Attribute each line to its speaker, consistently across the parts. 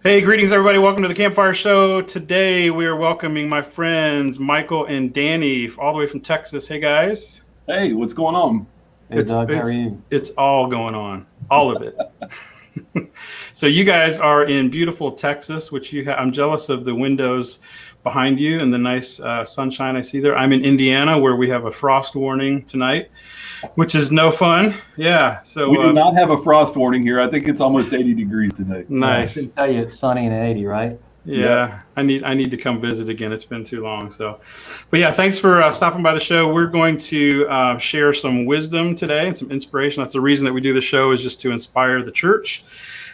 Speaker 1: Hey, greetings, everybody. Welcome to the Campfire Show. Today, we are welcoming my friends Michael and Danny, all the way from Texas. Hey, guys.
Speaker 2: Hey, what's going on?
Speaker 3: Hey
Speaker 1: It's
Speaker 3: Doug, how are
Speaker 1: it's
Speaker 3: you?
Speaker 1: it's all going on, all of it. So you guys are in beautiful Texas, which I'm jealous of the windows behind you and the nice sunshine I see there. I'm in Indiana, where we have a frost warning tonight, which is no fun. Yeah.
Speaker 2: We
Speaker 1: So
Speaker 2: do not have a frost warning here. I think it's almost 80 degrees today.
Speaker 3: I
Speaker 1: nice.
Speaker 3: can tell you it's sunny and 80, right?
Speaker 2: Yep.
Speaker 1: Yeah, I need to come visit again. It's been too long. So, but yeah, thanks for stopping by the show. We're going to share some wisdom today and some inspiration. That's the reason that we do the show, is just to inspire the church,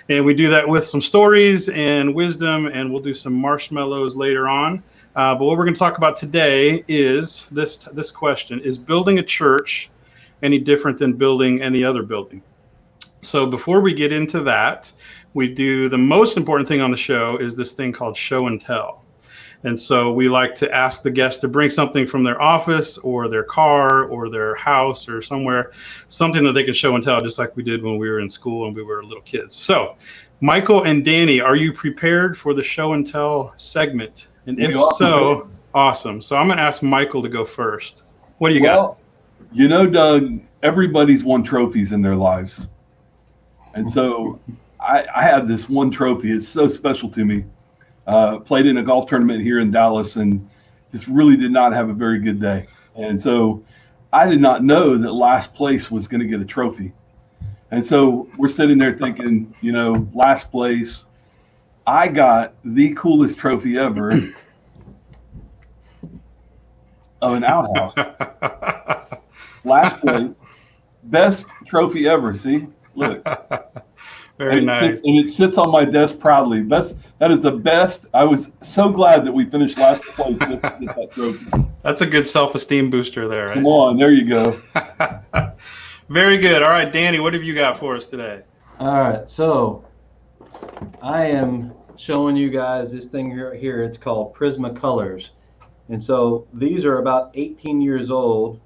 Speaker 1: and we do that with some stories and wisdom, and we'll do some marshmallows later on. But what we're going to talk about today is this question: is building a church any different than building any other building? So before we get into that, we do the most important thing on the show is this thing called show and tell. And so we like to ask the guests to bring something from their office or their car or their house or somewhere, something that they can show and tell, just like we did when we were in school and we were little kids. So Michael and Danny, are you prepared for the show and tell segment? And if so, awesome. So I'm going to ask Michael to go first. What do you got?
Speaker 2: Well, Doug, everybody's won trophies in their lives. And so I have this one trophy. It's so special to me. Played in a golf tournament here in Dallas and just really did not have a very good day. And so I did not know that last place was going to get a trophy. And so we're sitting there thinking, last place. I got the coolest trophy ever of an outhouse. Last place, best trophy ever. See, look.
Speaker 1: Very nice.
Speaker 2: And it sits on my desk proudly. That is the best. I was so glad that we finished last place with that trophy.
Speaker 1: That's a good self-esteem booster there, right?
Speaker 2: Come on, there you go.
Speaker 1: Very good. All right, Danny, what have you got for us today?
Speaker 3: All right, so I am showing you guys this thing here. It's called Prismacolors. And so these are about 18 years old.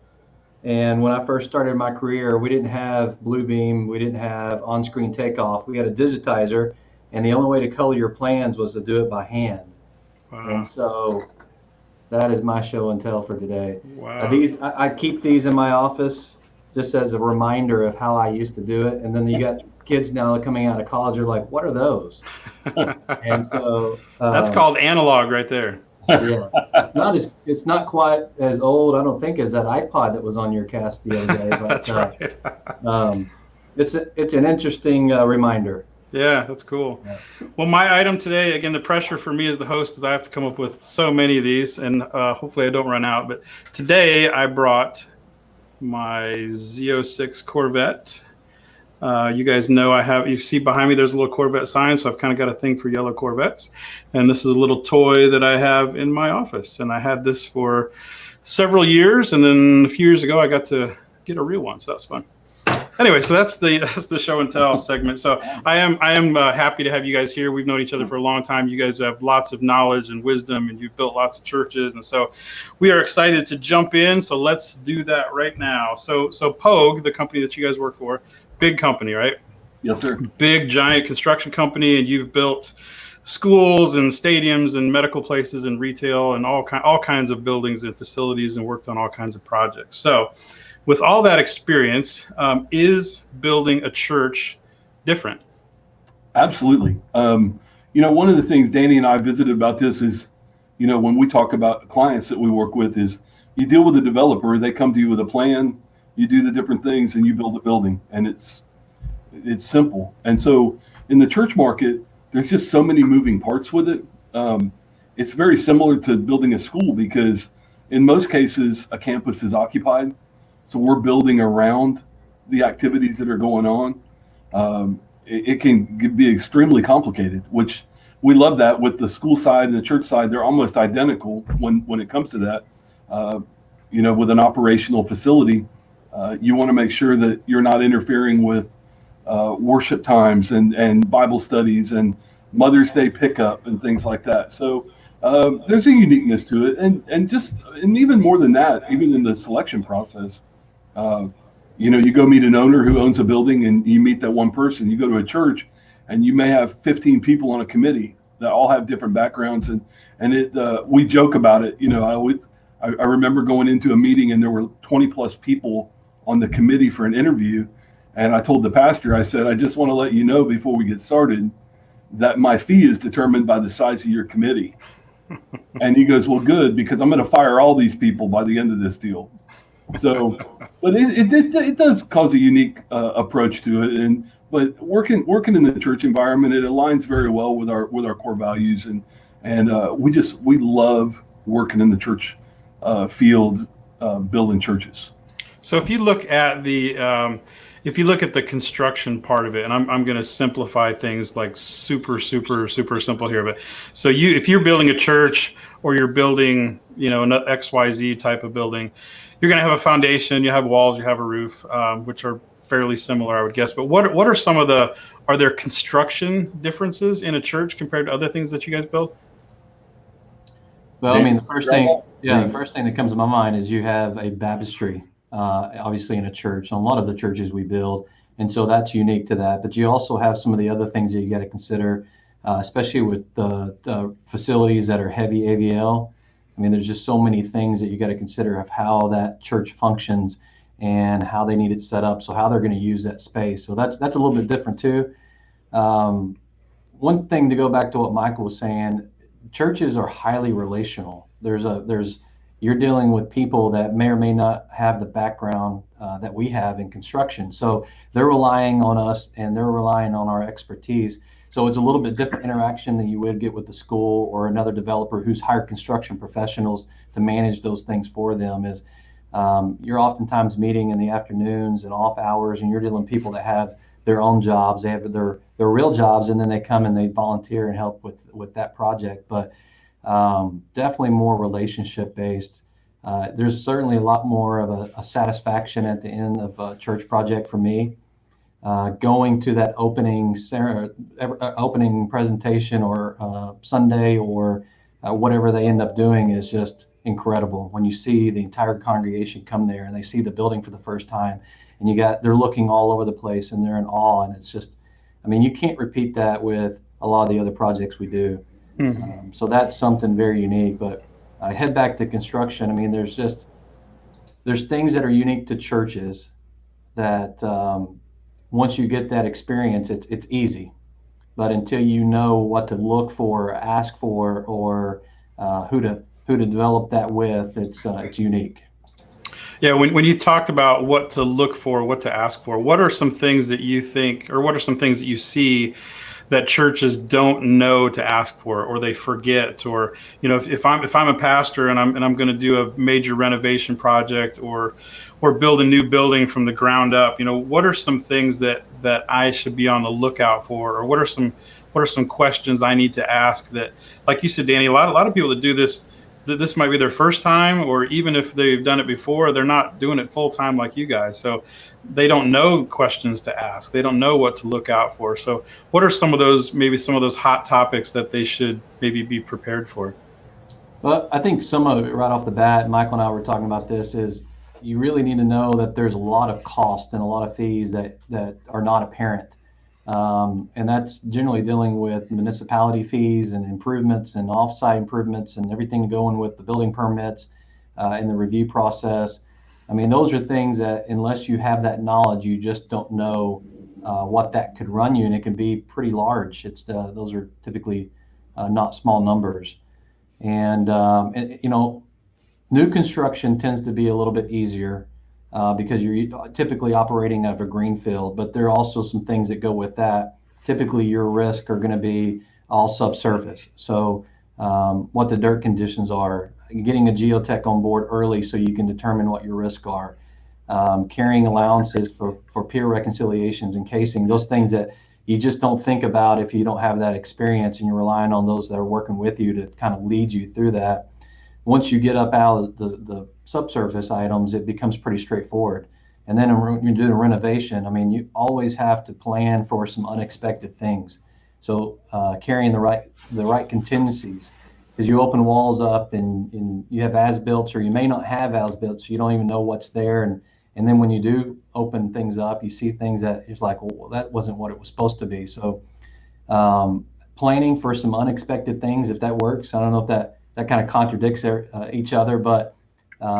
Speaker 3: And when I first started my career, we didn't have Bluebeam, we didn't have on-screen takeoff. We had a digitizer, and the only way to color your plans was to do it by hand.
Speaker 1: Wow.
Speaker 3: And so that is my show and tell for today.
Speaker 1: Wow.
Speaker 3: I keep these in my office just as a reminder of how I used to do it. And then you got kids now coming out of college are like, what are those? And so
Speaker 1: that's called analog right there.
Speaker 3: Yeah, it's not quite as old, I don't think, as that iPod that was on your cast the other day. But,
Speaker 1: That's right.
Speaker 3: It's an interesting reminder.
Speaker 1: Yeah, that's cool.
Speaker 3: Yeah.
Speaker 1: Well, my item today, again, the pressure for me as the host is I have to come up with so many of these, and hopefully I don't run out. But today I brought my Z06 Corvette. You guys know you see behind me, there's a little Corvette sign, so I've kind of got a thing for yellow Corvettes. And this is a little toy that I have in my office. And I had this for several years, and then a few years ago, I got to get a real one, so that's fun. Anyway, so that's the show and tell segment. So I am happy to have you guys here. We've known each other for a long time. You guys have lots of knowledge and wisdom, and you've built lots of churches. And so we are excited to jump in. So let's do that right now. So Pogue, the company that you guys work for, big company, right?
Speaker 2: Yes, sir.
Speaker 1: Big, giant construction company, and you've built schools and stadiums and medical places and retail and all kinds of buildings and facilities and worked on all kinds of projects. So with all that experience, is building a church different?
Speaker 2: Absolutely. One of the things Danny and I visited about this is, when we talk about clients that we work with, is you deal with a developer, they come to you with a plan, you do the different things, and you build a building, and it's simple. And so in the church market, there's just so many moving parts with it. It's very similar to building a school because in most cases, a campus is occupied. So we're building around the activities that are going on. It can be extremely complicated, which we love that with the school side and the church side. They're almost identical when it comes to that. With an operational facility, you want to make sure that you're not interfering with worship times and Bible studies and Mother's Day pickup and things like that. So there's a uniqueness to it, and even more than that, even in the selection process, you go meet an owner who owns a building, and you meet that one person. You go to a church, and you may have 15 people on a committee that all have different backgrounds, and we joke about it. I remember going into a meeting and there were 20 plus people on the committee for an interview, and I told the pastor, I said, I just want to let you know before we get started that my fee is determined by the size of your committee. And he goes, well, good, because I'm going to fire all these people by the end of this deal. So, but it does cause a unique approach to it, but working in the church environment, it aligns very well with our core values, and we love working in the church field, building churches.
Speaker 1: So if you look at the construction part of it, and I'm going to simplify things like super simple here, but so if you're building a church or you're building, an XYZ type of building, you're going to have a foundation, you have walls, you have a roof, which are fairly similar, I would guess. But what are are there construction differences in a church compared to other things that you guys build?
Speaker 3: Well, I mean, the first thing that comes to my mind is you have a baptistry, obviously in a church, on a lot of the churches we build. And so that's unique to that. But you also have some of the other things that you got to consider, especially with the facilities that are heavy AVL. I mean, there's just so many things that you got to consider of how that church functions and how they need it set up. So how they're going to use that space. So that's a little bit different too. One thing to go back to what Michael was saying, churches are highly relational. You're dealing with people that may or may not have the background that we have in construction. So they're relying on us and they're relying on our expertise. So it's a little bit different interaction than you would get with the school or another developer who's hired construction professionals to manage those things for them. You're oftentimes meeting in the afternoons and off hours, and you're dealing with people that have their own jobs. They have their real jobs, and then they come and they volunteer and help with that project. But definitely more relationship based. There's certainly a lot more of a satisfaction at the end of a church project for me. Going to that opening presentation or Sunday or whatever they end up doing is just incredible. When you see the entire congregation come there and they see the building for the first time, and they're looking all over the place and they're in awe, and it's just, I mean, you can't repeat that with a lot of the other projects we do. Mm-hmm. So that's something very unique. But I head back to construction. I mean, there's things that are unique to churches that once you get that experience, it's easy. But until you know what to look for, ask for, or who to develop that with, it's unique.
Speaker 1: Yeah, when you talk about what to look for, what to ask for, what are some things that you think, or what are some things that you see that churches don't know to ask for, or they forget, or if I'm a pastor and I'm going to do a major renovation project or build a new building from the ground up, what are some things that I should be on the lookout for, or what are some questions I need to ask that, like you said, Danny, a lot of people that do this might be their first time, or even if they've done it before, they're not doing it full time like you guys. So they don't know questions to ask. They don't know what to look out for. So what are some of those hot topics that they should maybe be prepared for?
Speaker 3: Well, I think some of it right off the bat, Michael and I were talking about this, is you really need to know that there's a lot of cost and a lot of fees that are not apparent. And that's generally dealing with municipality fees and improvements and offsite improvements and everything going with the building permits and the review process. I mean, those are things that unless you have that knowledge, you just don't know what that could run you, and it can be pretty large. Those are typically not small numbers. And new construction tends to be a little bit easier. Because you're typically operating out of a greenfield, but there are also some things that go with that. Typically, your risk are going to be all subsurface. So, what the dirt conditions are, getting a geotech on board early so you can determine what your risks are, carrying allowances for peer reconciliations and casing, those things that you just don't think about if you don't have that experience and you're relying on those that are working with you to kind of lead you through that. Once you get up out of the subsurface items, it becomes pretty straightforward. And then when you're doing a renovation, I mean, you always have to plan for some unexpected things. So carrying the right contingencies, because you open walls up and you have as-built, or you may not have as-built, so you don't even know what's there. And then when you do open things up, you see things that it's like, well, that wasn't what it was supposed to be. So Planning for some unexpected things, if that works. I don't know if that kind of contradicts each other, but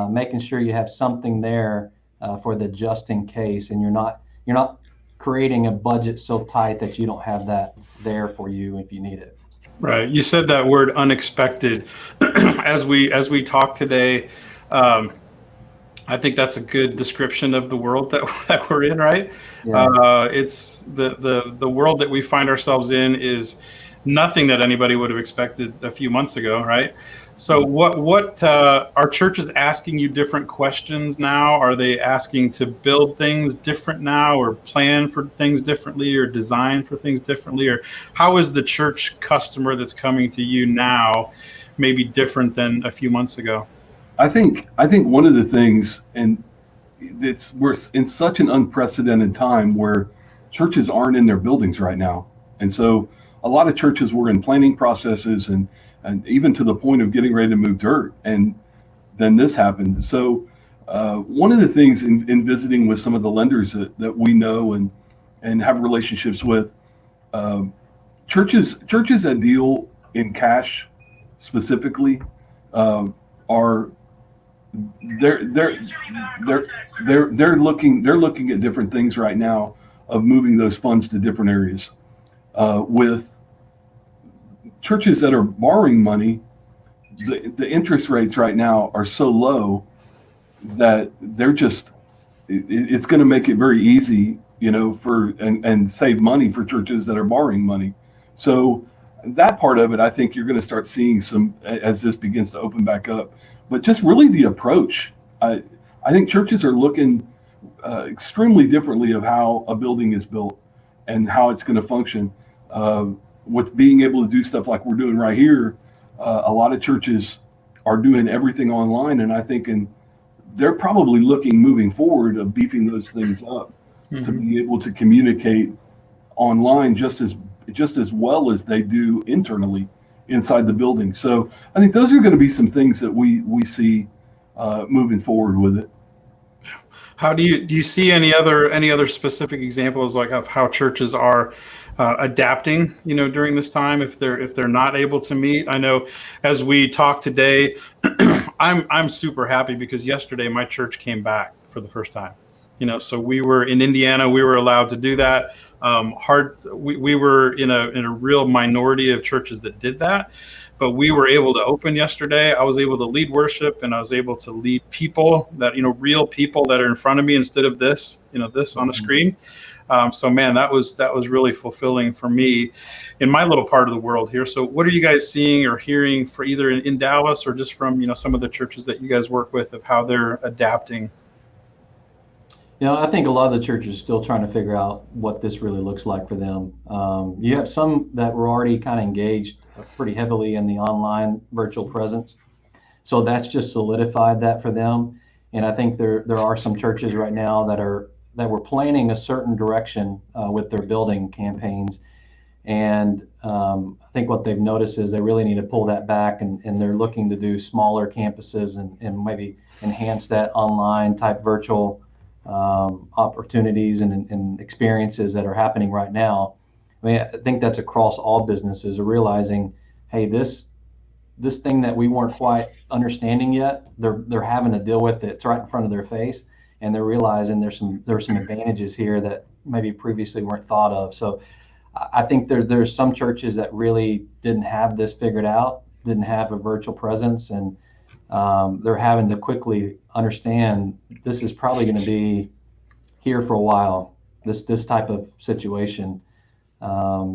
Speaker 3: making sure you have something there for the just in case, and you're not creating a budget so tight that you don't have that there for you if you need it.
Speaker 1: Right. You said that word unexpected as we talk today. I think that's a good description of the world that we're in, right?
Speaker 3: Yeah.
Speaker 1: It's the world that we find ourselves in is nothing that anybody would have expected a few months ago, right? So what are churches asking you different questions now? Are they asking to build things different now, or plan for things differently, or design for things differently? Or how is the church customer that's coming to you now maybe different than a few months ago?
Speaker 2: I think one of the things, and we're in such an unprecedented time where churches aren't in their buildings right now, and so a lot of churches were in planning processes and even to the point of getting ready to move dirt, and then this happened. So one of the things in visiting with some of the lenders that we know and have relationships with, churches that deal in cash specifically are they're looking at different things right now of moving those funds to different areas. With churches that are borrowing money, the interest rates right now are so low that it's going to make it very easy, for and save money for churches that are borrowing money. So that part of it, I think you're going to start seeing some as this begins to open back up. But just really the approach, I think churches are looking extremely differently of how a building is built and how it's going to function. With being able to do stuff like we're doing right here, a lot of churches are doing everything online, and I think they're probably looking moving forward of beefing those things up to be able to communicate online just as well as they do internally inside the building. So I think those are going to be some things that we see moving forward with it.
Speaker 1: How do you see any other specific examples like of how churches are adapting, during this time if they're not able to meet? I know as we talk today, I'm super happy because yesterday my church came back for the first time. So we were in Indiana, we were allowed to do that. We were in a real minority of churches that did that, but we were able to open yesterday. I was able to lead worship, and I was able to lead people that, real people that are in front of me instead of this on a screen. So man, that was really fulfilling for me in my little part of the world here. So what are you guys seeing or hearing for either in Dallas or just from, some of the churches that you guys work with of how they're adapting?
Speaker 3: I think a lot of the churches are still trying to figure out what this really looks like for them. You have some that were already kind of engaged pretty heavily in the online virtual presence. So that's just solidified that for them. And I think there are some churches right now that were planning a certain direction with their building campaigns. And I think what they've noticed is they really need to pull that back, and they're looking to do smaller campuses and maybe enhance that online type virtual opportunities and experiences that are happening right now. I mean, I think that's across all businesses are realizing, hey, this thing that we weren't quite understanding yet, they're having to deal with it. It's right in front of their face, and they're realizing there's some advantages here that maybe previously weren't thought of. So I think there's some churches that really didn't have this figured out, didn't have a virtual presence, and they're having to quickly understand this is probably going to be here for a while, this type of situation.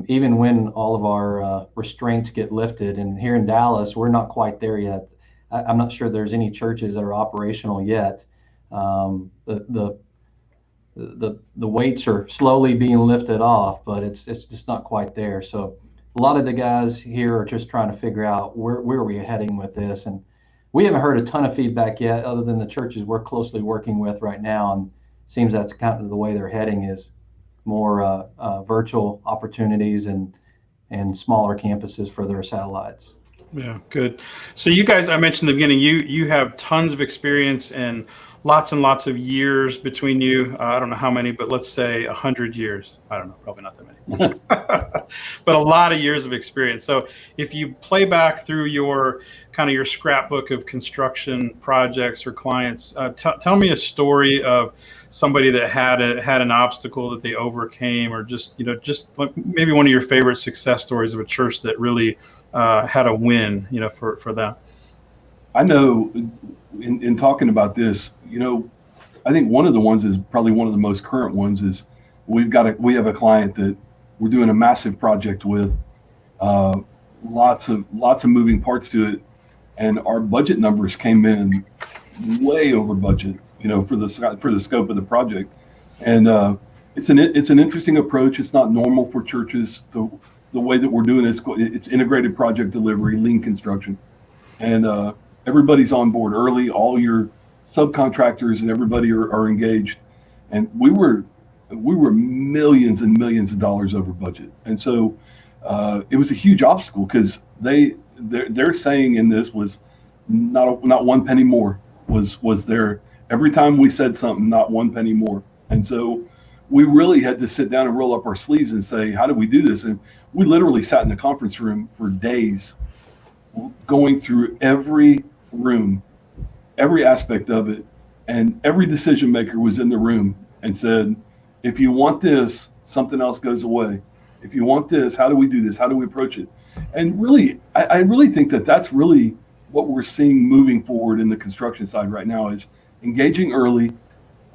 Speaker 3: Even when all of our restraints get lifted, and here in Dallas, we're not quite there yet. I'm not sure there's any churches that are operational yet. The weights are slowly being lifted off, but it's just not quite there. So a lot of the guys here are just trying to figure out where are we heading with this, and we haven't heard a ton of feedback yet, other than the churches we're closely working with right now, and seems that's kind of the way they're heading is more virtual opportunities and smaller campuses for their satellites.
Speaker 1: Yeah, good. So you guys, I mentioned in the beginning, you have tons of experience in lots and lots of years between you. I don't know how many, but let's say 100 years. I don't know, probably not that many, but a lot of years of experience. So if you play back through your kind of your scrapbook of construction projects or clients, tell me a story of somebody that had an obstacle that they overcame, or just like maybe one of your favorite success stories of a church that really had a win, for them.
Speaker 2: I know in talking about this, I think one of the ones is probably one of the most current ones is we have a client that we're doing a massive project with, lots of moving parts to it, and our budget numbers came in way over budget, for the scope of the project, and it's an interesting approach. It's not normal for churches. The way that we're doing it, it's integrated project delivery, lean construction, and everybody's on board early. All your subcontractors and everybody are engaged, and we were millions and millions of dollars over budget, and so it was a huge obstacle because they're saying in this was not one penny more was there every time we said something, not one penny more, and so we really had to sit down and roll up our sleeves and say, how do we do this? And we literally sat in the conference room for days, going through every room, every aspect of it, and every decision maker was in the room and said, if you want this, something else goes away. If you want this, how do we do this? How do we approach it? And really, I really think that that's really what we're seeing moving forward in the construction side right now is engaging early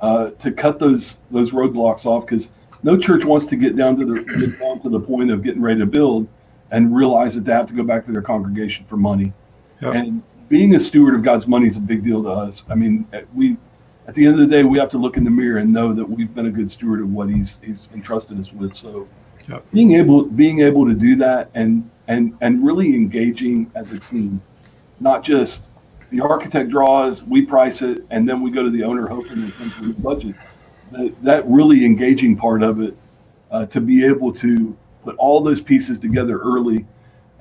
Speaker 2: to cut those roadblocks off, because no church wants to get down to the point of getting ready to build and realize that they have to go back to their congregation for money. Yep. And being a steward of God's money is a big deal to us. I mean, at the end of the day, we have to look in the mirror and know that we've been a good steward of what He's entrusted us with. So, yep. being able to do that and really engaging as a team, not just the architect draws, we price it, and then we go to the owner hoping it comes with the budget. That really engaging part of it, to be able to put all those pieces together early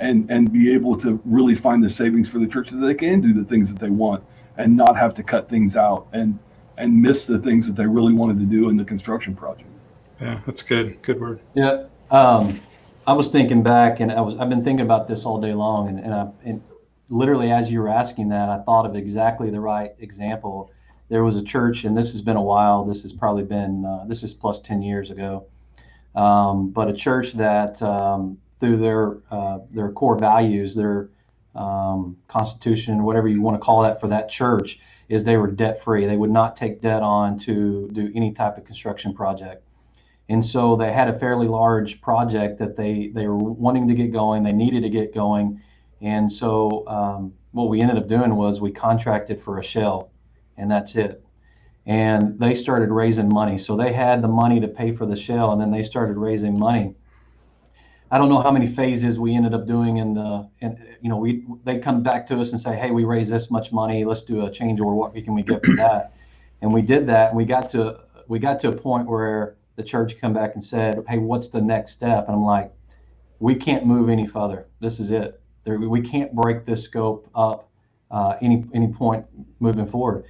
Speaker 2: and be able to really find the savings for the church so that they can do the things that they want and not have to cut things out and miss the things that they really wanted to do in the construction project.
Speaker 1: Yeah, that's good. Good word.
Speaker 3: Yeah. I was thinking back, and I've been thinking about this all day long, and literally as you were asking that, I thought of exactly the right example. There was a church, and this has been a while. This has probably been this is plus 10 years ago. But a church that through their core values, their constitution, whatever you want to call that for that church, is they were debt free. They would not take debt on to do any type of construction project. And so they had a fairly large project that they were wanting to get going. They needed to get going. And so what we ended up doing was we contracted for a shell, and that's it. And they started raising money. So they had the money to pay for the shell, and then they started raising money. I don't know how many phases we ended up doing they come back to us and say, hey, we raised this much money. Let's do a change order. What can we get for that? And we did that. And we got to a point where the church come back and said, hey, what's the next step? And I'm like, we can't move any further. This is it. We can't break this scope up any point moving forward.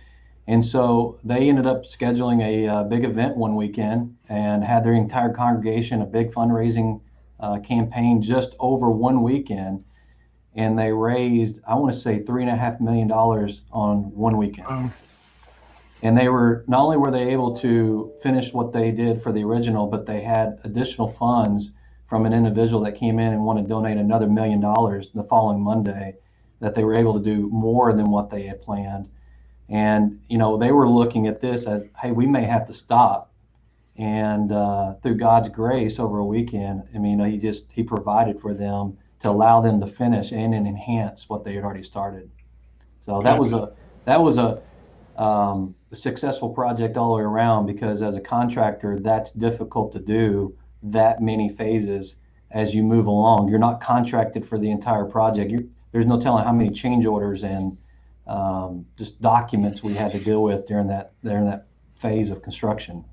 Speaker 3: And so they ended up scheduling a big event one weekend and had their entire congregation, a big fundraising campaign just over one weekend. And they raised, I want to say, $3.5 million on one weekend. Wow. And they were, not only were they able to finish what they did for the original, but they had additional funds from an individual that came in and wanted to donate another $1 million the following Monday, that they were able to do more than what they had planned. And, they were looking at this as, hey, we may have to stop. And through God's grace over a weekend, he provided for them to allow them to finish and enhance what they had already started. So that was a successful project all the way around, because as a contractor, that's difficult to do that many phases as you move along. You're not contracted for the entire project. There's no telling how many change orders and just documents we had to deal with during that phase of construction.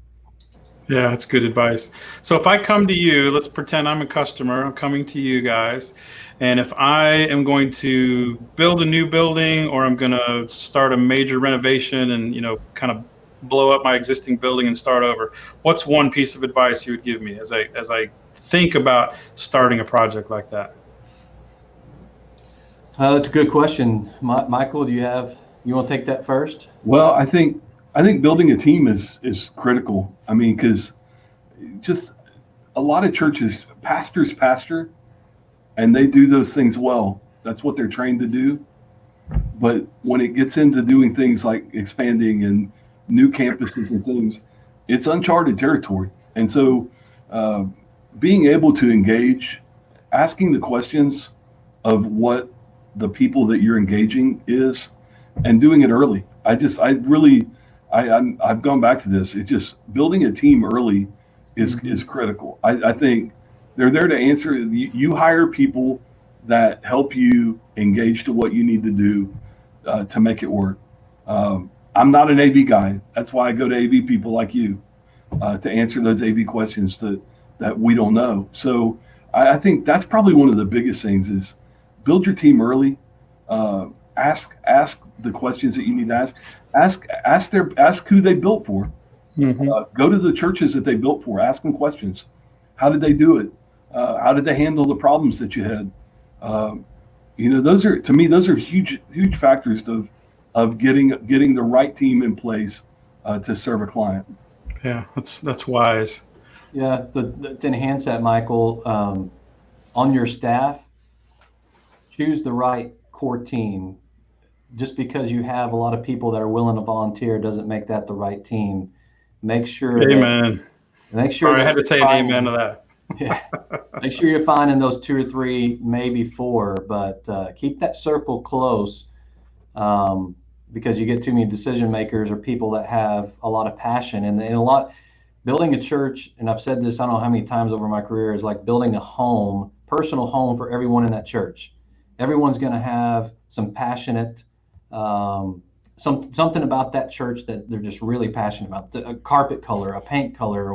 Speaker 1: Yeah, that's good advice. So if I come to you, let's pretend I'm a customer, I'm coming to you guys, and if I am going to build a new building or I'm going to start a major renovation and, kind of blow up my existing building and start over, what's one piece of advice you would give me as I think about starting a project like that?
Speaker 3: That's a good question. Michael, you want to take that first?
Speaker 2: Well, I think building a team is critical. I mean, because just a lot of churches, pastors pastor, and they do those things well. That's what they're trained to do. But when it gets into doing things like expanding and new campuses and things, it's uncharted territory. And so, uh, being able to engage, asking the questions of what the people that you're engaging is, and doing it early. I've gone back to this. It's just building a team early is critical. I think they're there to answer. You hire people that help you engage to what you need to do to make it work. I'm not an AV guy. That's why I go to AV people like you to answer those AV questions that we don't know. So I think that's probably one of the biggest things is build your team early. Ask the questions that you need to ask. Ask who they built for.
Speaker 1: Hmm.
Speaker 2: Go to the churches that they built for. Ask them questions. How did they do it? How did they handle the problems that you had? Those are, to me, those are huge factors of getting the right team in place to serve a client.
Speaker 1: Yeah, that's wise.
Speaker 3: Yeah, to enhance that, Michael, on your staff, choose the right core team. Just because you have a lot of people that are willing to volunteer doesn't make that the right team. Make sure
Speaker 1: Amen. Sorry, I had to say an amen to that.
Speaker 3: Yeah, make sure you're finding those 2 or 3, maybe 4, but keep that circle close, because you get too many decision makers or people that have a lot of passion and a lot. Building a church, and I've said this I don't know how many times over my career, is like building a home, personal home for everyone in that church. Everyone's going to have some passionate, something about that church that they're just really passionate about. A carpet color, a paint color,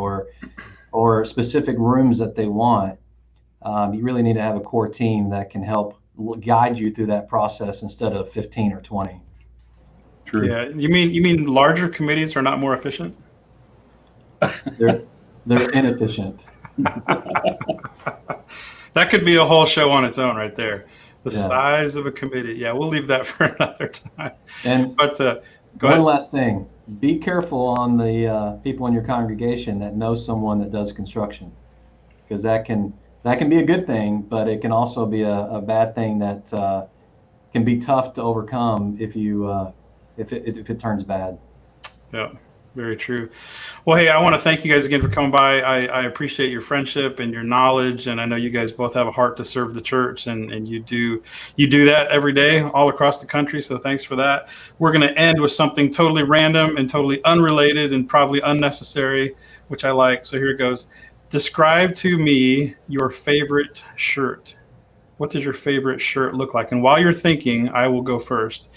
Speaker 3: or specific rooms that they want. You really need to have a core team that can help guide you through that process instead of 15 or 20.
Speaker 2: True.
Speaker 1: Yeah, you mean larger committees are not more efficient?
Speaker 3: They're inefficient.
Speaker 1: That could be a whole show on its own right there. The
Speaker 3: Yeah.
Speaker 1: size of a committee. Yeah, we'll leave that for another time.
Speaker 3: And
Speaker 1: But go
Speaker 3: one
Speaker 1: ahead.
Speaker 3: last thing, be careful on the people in your congregation that know someone that does construction, because that can be a good thing, but it can also be a bad thing that can be tough to overcome if it turns bad.
Speaker 1: Yeah, very true. Well, hey, I want to thank you guys again for coming by. I appreciate your friendship and your knowledge, and I know you guys both have a heart to serve the church, and you do that every day all across the country. So thanks for that. We're going to end with something totally random and totally unrelated and probably unnecessary, which I like. So here it goes. Describe to me your favorite shirt. What does your favorite shirt look like? And while you're thinking, I will go first.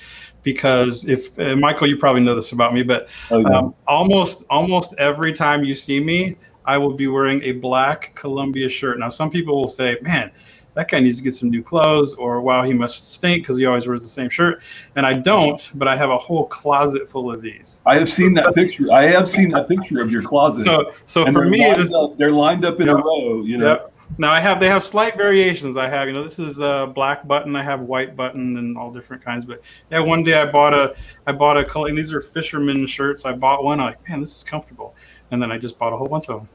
Speaker 1: Because if Michael, you probably know this about me, but
Speaker 2: Oh, yeah.
Speaker 1: almost every time you see me, I will be wearing a black Columbia shirt. Now, some people will say, "Man, that guy needs to get some new clothes," or "Wow, he must stink because he always wears the same shirt." And I don't, but I have a whole closet full of these.
Speaker 2: I have seen that picture. I have seen that picture of your closet.
Speaker 1: So
Speaker 2: And
Speaker 1: for
Speaker 2: they're
Speaker 1: me,
Speaker 2: lined up, they're lined up in a
Speaker 1: Yep.
Speaker 2: row.
Speaker 1: Yep. Now they have slight variations. I have, this is a black button. I have white button and all different kinds. But yeah, one day I bought a color, and these are fisherman shirts. I bought one. I'm like, man, this is comfortable. And then I just bought a whole bunch of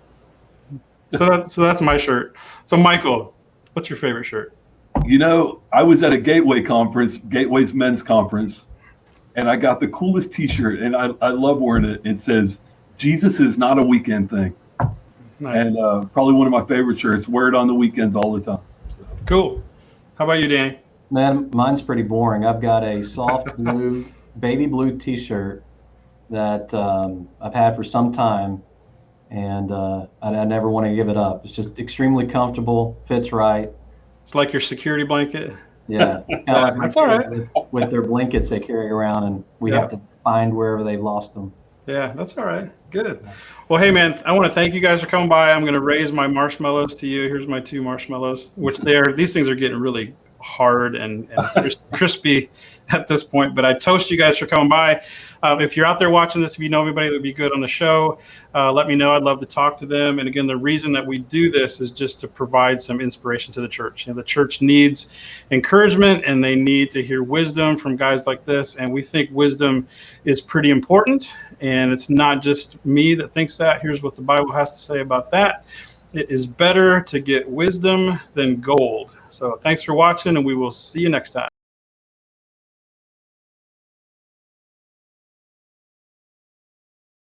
Speaker 1: them. So that's my shirt. So Michael, what's your favorite shirt?
Speaker 2: I was at a Gateway conference, Gateway's men's conference, and I got the coolest T-shirt, and I love wearing it. It says, "Jesus is not a weekend thing,"
Speaker 1: Nice.
Speaker 2: and probably one of my favorite shirts. Wear it on the weekends all the time.
Speaker 1: Cool. How about you, Danny?
Speaker 3: Man, mine's pretty boring. I've got a soft blue, baby blue T-shirt that I've had for some time, and I never want to give it up. It's just extremely comfortable, fits right.
Speaker 1: It's like your security blanket.
Speaker 3: Yeah, kind of like my
Speaker 1: That's all right.
Speaker 3: kids with their blankets they carry around, and we
Speaker 1: Yeah.
Speaker 3: have to find wherever they've lost them.
Speaker 1: Yeah, that's all right. Good. Well, hey, man, I want to thank you guys for coming by. I'm going to raise my marshmallows to you. Here's my 2 marshmallows, which these things are getting really hard and crispy at this point, but I toast you guys for coming by. If you're out there watching this, if you know anybody that would be good on the show, let me know. I'd love to talk to them. And again, the reason that we do this is just to provide some inspiration to the church. The church needs encouragement, and they need to hear wisdom from guys like this. And we think wisdom is pretty important. And it's not just me that thinks that. Here's what the Bible has to say about that. It is better to get wisdom than gold. So thanks for watching, and we will see you next time.